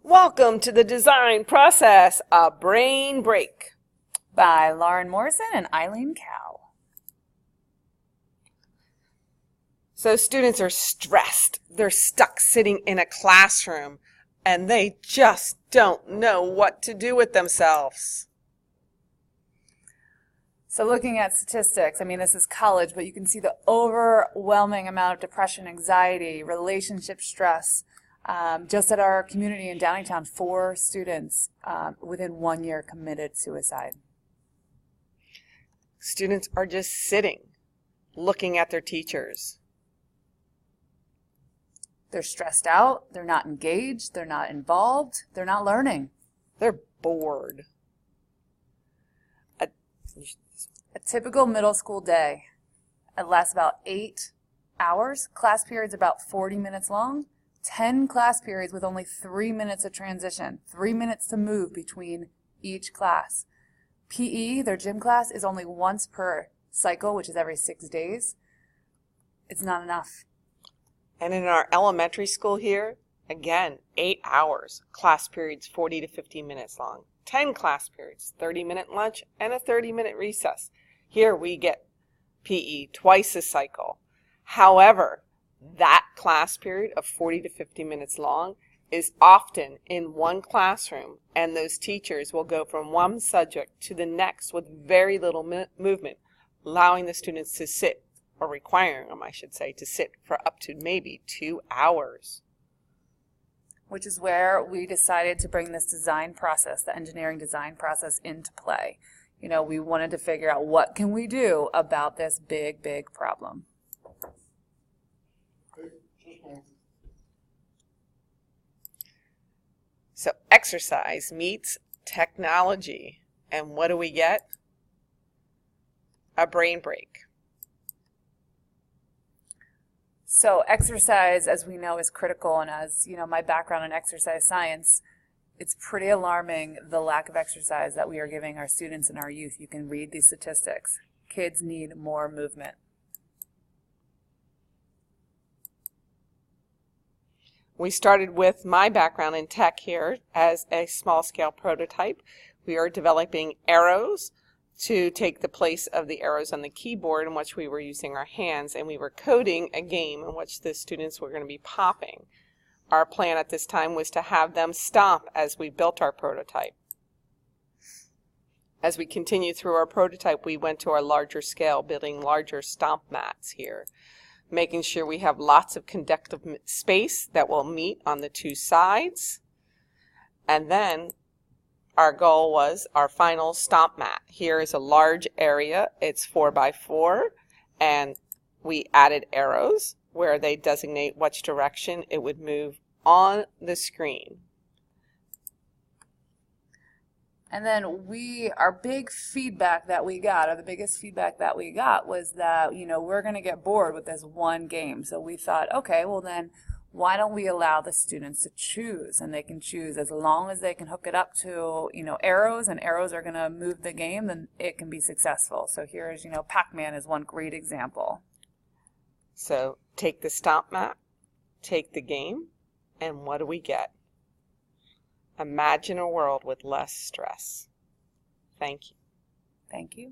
Welcome to the design process, A Brain Break. By Lauren Morrison and Eileen Cow. So students are stressed. They're stuck sitting in a classroom and they just don't know what to do with themselves. So looking at statistics, this is college, but you can see the overwhelming amount of depression, anxiety, relationship stress. Just at our community in Downingtown, 4 students within 1 year committed suicide. Students are just sitting, looking at their teachers. They're stressed out, they're not engaged, they're not involved, they're not learning. They're bored. A typical middle school day, it lasts about 8 hours. Class periods about 40 minutes long. 10 class periods with only 3 minutes of transition, 3 minutes to move between each class. PE, their gym class, is only once per cycle, which is every 6 days. It's not enough. And in our elementary school here, again, 8 hours, class periods 40 to 50 minutes long, 10 class periods, 30-minute lunch, and a 30-minute recess. Here we get PE twice a cycle. However, that class period of 40 to 50 minutes long is often in one classroom, and those teachers will go from one subject to the next with very little movement, allowing the students to sit, or requiring them, I should say, to sit for up to maybe 2 hours. Which is where we decided to bring this design process, the engineering design process, into play. We wanted to figure out what can we do about this big, big problem. So exercise meets technology. And what do we get? A brain break. So exercise, as we know, is critical. And as my background in exercise science, it's pretty alarming the lack of exercise that we are giving our students and our youth. You can read these statistics. Kids need more movement. We started with my background in tech here as a small-scale prototype. We are developing arrows to take the place of the arrows on the keyboard in which we were using our hands, and we were coding a game in which the students were going to be popping. Our plan at this time was to have them stop as we built our prototype. As we continued through our prototype, we went to our larger scale, building larger stomp mats here, making sure we have lots of conductive space that will meet on the 2 sides. And then our goal was our final stomp mat. Here is a large area. It's 4 by 4, and we added arrows where they designate which direction it would move on the screen. And then our big feedback that we got, or the biggest feedback that we got, was that, we're going to get bored with this one game. So we thought, okay, well then, why don't we allow the students to choose? And they can choose as long as they can hook it up to, arrows, and arrows are going to move the game, then it can be successful. So here's, Pac-Man is one great example. So take the stomp mat, take the game, and what do we get? Imagine a world with less stress. Thank you. Thank you.